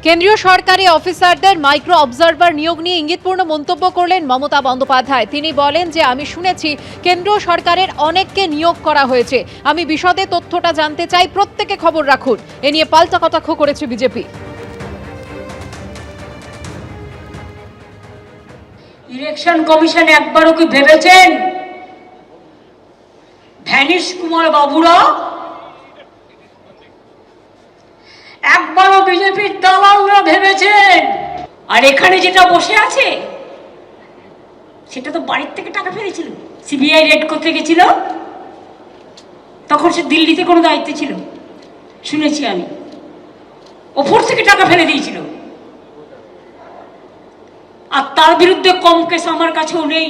কেন্দ্রীয় সরকারি অফিসারদের মাইক্রো অবজারভার নিয়োগ নিয়ে ইঙ্গিতপূর্ণ মন্তব্য করলেন মমতা বন্দ্যোপাধ্যায়। তিনি বলেন যে আমি শুনেছি কেন্দ্রীয় সরকারের অনেককে নিয়োগ করা হয়েছে, আমি বিশদে তথ্যটা জানতে চাই, প্রত্যেকে খবর রাখুন। এ নিয়ে পাল্টা কটাক্ষ করেছে বিজেপি। ইলেকশন কমিশন একবারও কি ভেবেছেন ভ্যানিশ কুমার বাবুরা একবারও বিজেপির দালালরা ভেবেছেন? আর এখানে যেটা বসে আছে সেটা তো বাড়ির থেকে টাকা ফেলেছিল, সিবিআই রেড করতে গেছিল, তখন সে দিল্লিতে কোনো দায়িত্বে ছিল শুনেছি আমি, ওপর থেকে টাকা ফেলে দিয়েছিল। আর তার বিরুদ্ধে কম কেস আমার কাছেও নেই।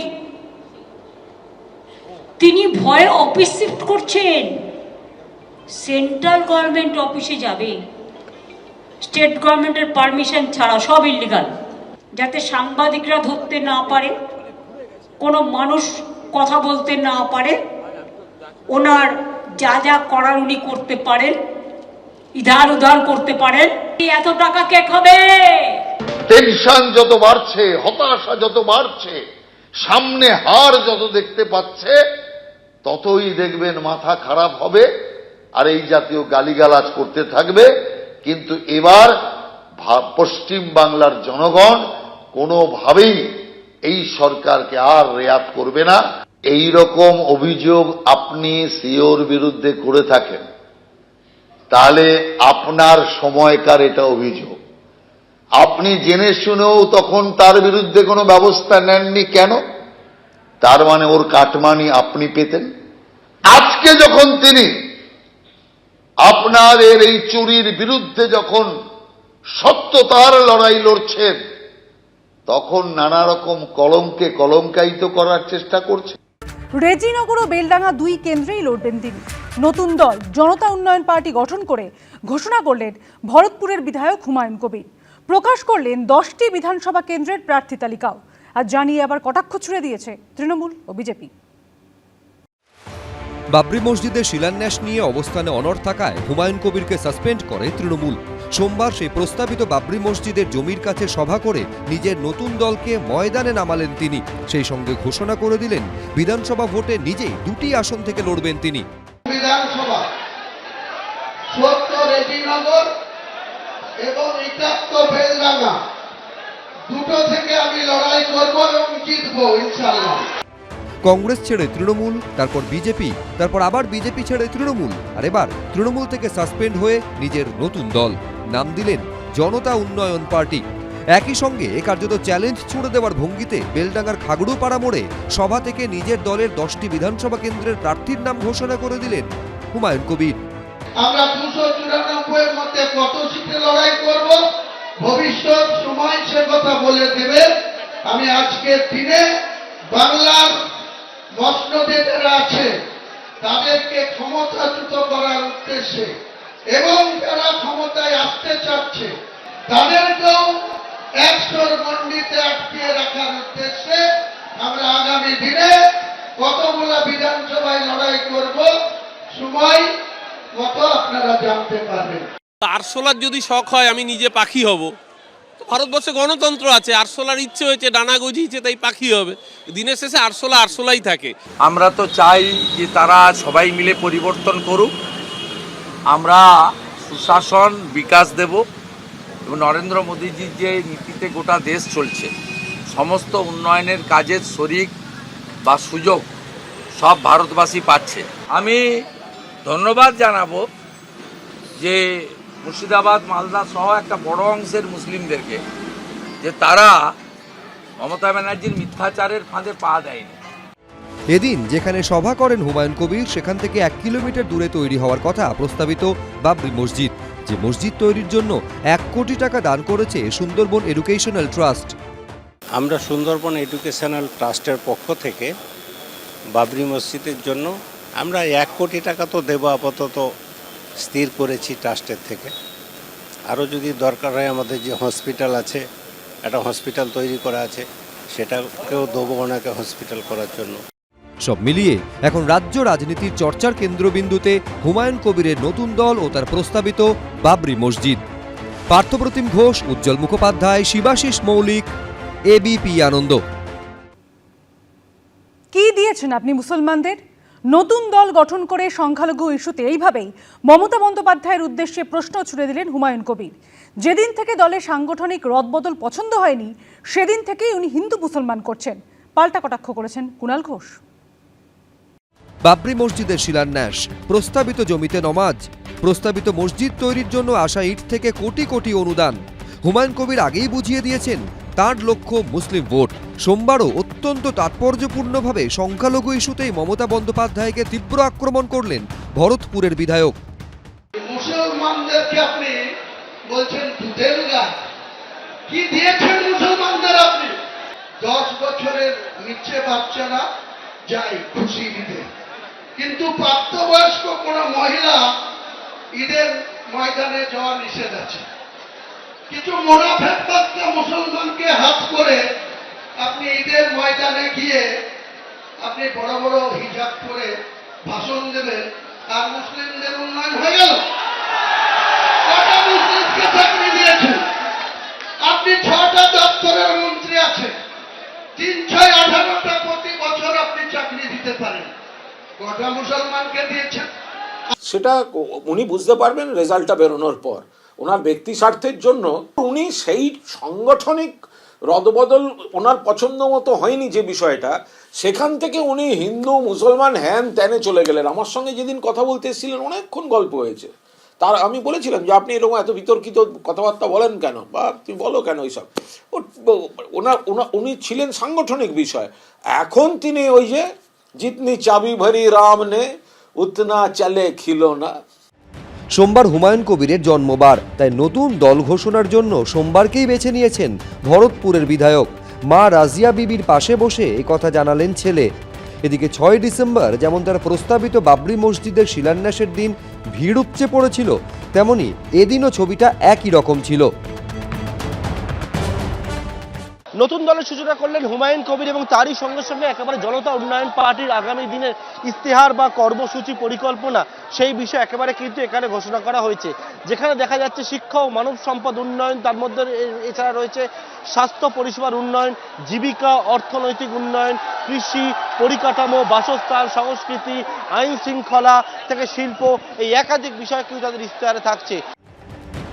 তিনি ভয়ে অফিস শিফট করছেন, সেন্ট্রাল গভর্নমেন্ট অফিসে যাবে স্টেট গভর্নমেন্টের পারমিশন ছাড়া, সব ইলিগাল, যাতে সাংবাদিকরা ধরতে না পারে, কোনো মানুষ কথা বলতে না পারে, ওনার যা যা করার উনি করতে পারেন, ইধার উধার করতে পারেন। এত টাকা কে খাবে? টেনশন যত বাড়ছে, হতাশা যত বাড়ছে, সামনে হার যত দেখতে পাচ্ছে, ততই দেখবেন মাথা খারাপ হবে আর এই জাতীয় গালিগালাজ করতে থাকবে। কিন্তু এবার পশ্চিম বাংলার জনগণ কোনোভাবেই এই সরকারকে আর রেয়াত করবে না। এই রকম অভিযোগ আপনি সিওর বিরুদ্ধে করে থাকেন, তাহলে আপনার সময়কার এটা অভিযোগ, আপনি জেনে শুনেও তখন তার বিরুদ্ধে কোনো ব্যবস্থা নেননি কেন? তার মানে ওর কাটমানি আপনি পেতেন। আজকে যখন তিনি আপনাদের এই চুরির বিরুদ্ধে যখন সত্যতার লড়াই লড়ছেন, তখন নানা রকম কলঙ্কে কলঙ্কায়িত করার চেষ্টা করছে। রেজিনগর ও বেলডাঙ্গা দুই কেন্দ্রেই লড়বেন তিনি। নতুন দল জনতা উন্নয়ন পার্টি গঠন করে ঘোষণা করলেন ভরতপুরের বিধায়ক হুমায়ুন কবির। প্রকাশ করলেন 10টি বিধানসভা কেন্দ্রের প্রার্থী তালিকাও। আর জানিয়ে আবার কটাক্ষ ছুড়ে দিয়েছে তৃণমূল ও বিজেপি। বাবরি মসজিদের শিলান্যাস নিয়ে অবস্থানে অনড় থাকায় হুমায়ুন কবিরকে সাসপেন্ড করে তৃণমূল। সোমবার সেই প্রস্তাবিত বাবরি মসজিদের জমির কাছে সভা করে নিজের নতুন দলকে ময়দানে নামালেন তিনি। সেই সঙ্গে ঘোষণা করে দিলেন বিধানসভা ভোটে নিজেই 2টি আসন থেকে লড়বেন তিনি। বিধানসভা 70 রেজিনগর এবং 71 বেলডাঙ্গা, দুটো থেকে আমি লড়াই করব এবং জিতবো ইনশাআল্লাহ। কংগ্রেস ছেড়ে তৃণমূল, তারপর বিজেপি, তারপর আবার বিজেপি ছেড়ে তৃণমূল, আর এবার তৃণমূল থেকে সাসপেন্ড হয়ে নিজের নতুন দল নাম দিলেন জনতা উন্নয়ন পার্টি। একই সঙ্গে কার্যত চ্যালেঞ্জ ছুড়ে দেওয়ার ভঙ্গিতে বেলডাঙ্গার খাগড়ুপাড়া মোড়ে সভা থেকে নিজের দলের 10টি বিধানসভা কেন্দ্রের প্রার্থীর নাম ঘোষণা করে দিলেন হুমায়ুন কবির। আমরা 294 এর মধ্যে কত সিটে লড়াই করব ভবিষ্যৎ সময় সে কথা বলে দেবে। আমি আজকের দিনে বাংলার মসনদে যারা আছে তাদেরকে ক্ষমতাচ্যুত করার উদ্দেশ্যে এবং যারা ক্ষমতায় আসতে চাচ্ছে তাদেরকেও 100 গণ্ডিতে আটকিয়ে রাখার উদ্দেশ্যে আমরা আগামী দিনে কতগুলো বিধানসভায় লড়াই করব, সময় কত আপনারা জানতে পারবেন। আরশোলার যদি শখ হয় আমি নিজে পাখি হব, ভারতবর্ষে গণতন্ত্র আছে, আরশোলার ইচ্ছে হয়েছে, ডানা গজিয়েছে, তাই পাখি হবে। দিনের শেষে আরশোলাই থাকে। আমরা তো চাই যে তারা সবাই মিলে পরিবর্তন করুক, আমরা সুশাসন বিকাশ দেব এবং নরেন্দ্র মোদীজির যে নীতিতে গোটা দেশ চলছে, সমস্ত উন্নয়নের কাজের শরিক বা সুযোগ সব ভারতবাসী পাচ্ছে। আমি ধন্যবাদ জানাবো যে মুর্শিদাবাদ, মালদা সহ একটা বড় অংশের মুসলিমদেরকে, যে তারা মমতা ব্যানার্জির মিথ্যাচারের ফাঁদে পা দেয়নি। এদিন যেখানে সভা করেন হুমায়ুন কবির, সেখান থেকে 1 কিলোমিটার দূরে তৈরি হওয়ার কথা প্রস্তাবিত বাবরি মসজিদ, যে মসজিদ তৈরির জন্য 1 কোটি টাকা দান করেছে সুন্দরবন এডুকেশনাল ট্রাস্ট। আমরা সুন্দরবন এডুকেশনাল ট্রাস্টের পক্ষ থেকে বাবরি মসজিদের জন্য আমরা 1 কোটি টাকা তো দেব আপাতত স্থির করেছি ট্রাস্টের থেকে। আরও যদি দরকার হয়, আমাদের যে হসপিটাল আছে, একটা হসপিটাল তৈরি করা আছে, সেটাকেও দেবো ওনাকে হসপিটাল করার জন্য। সব মিলিয়ে এখন রাজ্য রাজনীতির চর্চার কেন্দ্রবিন্দুতে হুমায়ুন কবিরের নতুন দল ও তার প্রস্তাবিত বাবরি মসজিদ। পার্থপ্রতিম ঘোষ, উজ্জ্বল মুখোপাধ্যায়, শিবাশিস মৌলিক, এবিপি আনন্দ। কি দিয়েছেন আপনি মুসলমানদের? নতুন দল গঠন করে সংখ্যালঘু ইস্যুতে এইভাবেই মমতা বন্দ্যোপাধ্যায়ের উদ্দেশ্যে প্রশ্ন ছুড়ে দিলেন হুমায়ুন কবির। যেদিন থেকে দলের সাংগঠনিক রদবদল পছন্দ হয়নি সেদিন থেকেই উনি হিন্দু মুসলমান করছেন। পাল্টা কটাক্ষ করেছেন কুণাল ঘোষ। বাবরি মসজিদের শিলান্যাস, প্রস্তাবিত জমিতে নমাজ, প্রস্তাবিত মসজিদ তৈরির জন্য আসা ইট থেকে কোটি কোটি অনুদান। হুমায়ুন কবির আগেই বুঝিয়ে দিয়েছেন তার লক্ষ্য মুসলিম ভোট। সোমবারও অত্যন্ত তাৎপর্যপূর্ণভাবে সংখ্যালঘু ইস্যুতেই মমতা বন্দ্যোপাধ্যায়কে তীব্র আক্রমণ করলেন ভরতপুরের বিধায়ক। মুসলমানদেরকে আপনি বলছেন দুধের গাছ, কি দিয়েছেন মুসলমানদের আপনি? 10 বছরের নিচে বাচ্চারা যায় খুশি দিতে, কিন্তু প্রাপ্তবয়স্ক কোন মহিলা ঈদের ময়দানে যাওয়া নিষেধ আছে। কিছু মুনাফেক বাচ্চা মুসলমানকে হাত করে আপনি ঈদের ময়দানে গিয়ে আপনি বড় বড় হিজাব করে ভাষণ দেবেন, আর মুসলিমদের উন্নয়ন হয়ে গেল। কটা মুসলিমকে চাকরি দিয়েছেন আপনি? 6টা দপ্তরের মন্ত্রী আছেন, 3-6-18টা প্রতি বছর আপনি চাকরি দিতে পারেন। কটা মুসলমানকে দিয়েছেন? সেটা উনি বুঝতে পারবেন রেজাল্টটা বেরোনোর পর। ওনার ব্যক্তি স্বার্থের জন্য উনি সেই সাংগঠনিক রদবদল ওনার পছন্দ মতো হয়নি যে বিষয়টা, সেখান থেকে উনি হিন্দু মুসলমান হ্যান ত্যানে চলে গেলেন। আমার সঙ্গে যেদিন কথা বলতে এসেছিলেন অনেকক্ষণ গল্প হয়েছে। তার আমি বলেছিলাম যে আপনি এরকম এত বিতর্কিত কথাবার্তা বলেন কেন, বা তুমি বলো কেন এইসব। উনি ছিলেন সাংগঠনিক বিষয়। এখন তিনি ওই যে জিতনি চাবি ভরি রাম নে উতনা চলে খিলোনা। সোমবার হুমায়ুন কবিরের জন্মবার, তাই নতুন দল ঘোষণার জন্য সোমবারকেই বেছে নিয়েছেন ভরতপুরের বিধায়ক। মা রাজিয়া বিবির পাশে বসে এই কথা জানালেন ছেলে। এদিকে 6 ডিসেম্বর যেমন তার প্রস্তাবিত বাবরি মসজিদের শিলান্যাসের দিন ভিড় উপচে পড়েছিল, তেমনি এদিনও ছবিটা একই রকম ছিল। নতুন দলের সূচনা করলেন হুমায়ুন কবির এবং তারই সঙ্গে সঙ্গে একেবারে জনতা উন্নয়ন পার্টির আগামী দিনের ইস্তেহার বা কর্মসূচি পরিকল্পনা, সেই বিষয়ে একেবারে কিন্তু এখানে ঘোষণা করা হয়েছে। যেখানে দেখা যাচ্ছে শিক্ষা ও মানব সম্পদ উন্নয়ন, তার মধ্যে এছাড়া রয়েছে স্বাস্থ্য পরিষেবার উন্নয়ন, জীবিকা, অর্থনৈতিক উন্নয়ন, কৃষি, পরিকাঠামো, বাসস্থান, সংস্কৃতি, আইন শৃঙ্খলা থেকে শিল্প, এই একাধিক বিষয় কিন্তু তাদের ইস্তেহারে থাকছে।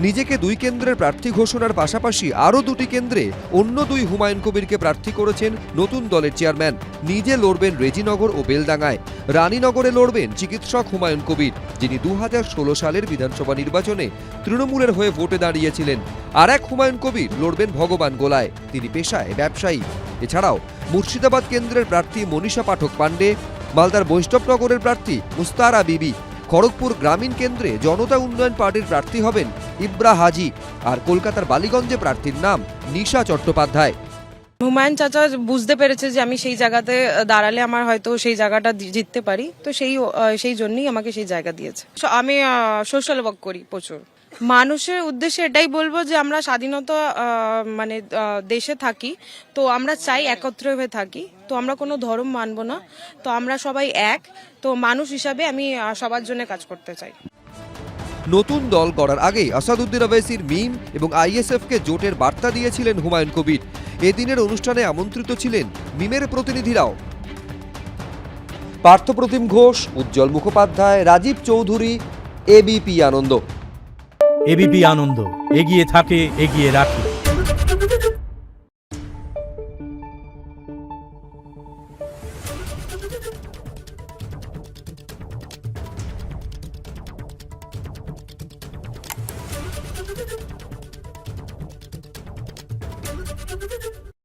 নিজেকে 2 কেন্দ্রের প্রার্থী ঘোষণার পাশাপাশি আরও 2টি কেন্দ্রে অন্য 2 হুমায়ুন কবিরকে প্রার্থী করেছেন নতুন দলের চেয়ারম্যান। নিজে লড়বেন রেজিনগর ও বেলডাঙ্গায়, রানীনগরে লড়বেন চিকিৎসক হুমায়ুন কবির, যিনি 2016 সালের বিধানসভা নির্বাচনে তৃণমূলের হয়ে ভোটে দাঁড়িয়েছিলেন। আর এক হুমায়ুন কবির লড়বেন ভগবান গোলায়, তিনি পেশায় ব্যবসায়ী। এছাড়াও মুর্শিদাবাদ কেন্দ্রের প্রার্থী মনীষা পাঠক পাণ্ডে, মালদার বৈষ্ণবনগরের প্রার্থী মুস্তারা বিবি, খড়গপুর গ্রামীণ কেন্দ্রে জনতা উন্নয়ন পার্টির প্রার্থী হবেন ইব্রা হাজি, আর কলকাতার বালিগঞ্জে প্রার্থীর নাম নিশা চট্টোপাধ্যায়। হুমায়ুন চাচা বুঝতে পেরেছে যে আমি সেই জায়গাতে দাঁড়ালে আমার হয়তো সেই জায়গাটা জিততে পারি, তো সেই জন্যই আমাকে সেই জায়গা দিয়েছে। আমি সোশ্যাল ওয়ার্ক করি প্রচুর। মানুষের উদ্দেশ্যে এটাই বলবো যে আমরা স্বাধীনতা মানে দেশে থাকি, তো আমরা চাই একত্রে হয়ে থাকি, তো আমরা কোনো ধর্ম মানবো না, তো আমরা সবাই এক, তো মানুষ হিসাবে আমি সবার জন্য কাজ করতে চাই। নতুন দল গড়ার আগেই আসাদুদ্দিন ওয়াইসির মিম এবং আইএসএফকে জোটের বার্তা দিয়েছিলেন হুমায়ুন কবির। এদিনের অনুষ্ঠানে আমন্ত্রিত ছিলেন মিমের প্রতিনিধিরাও। পার্থপ্রতিম ঘোষ, উজ্জ্বল মুখোপাধ্যায়, রাজীব চৌধুরী, এবিপি আনন্দ। এবিপি আনন্দ, এগিয়ে থাকে, এগিয়ে রাখে।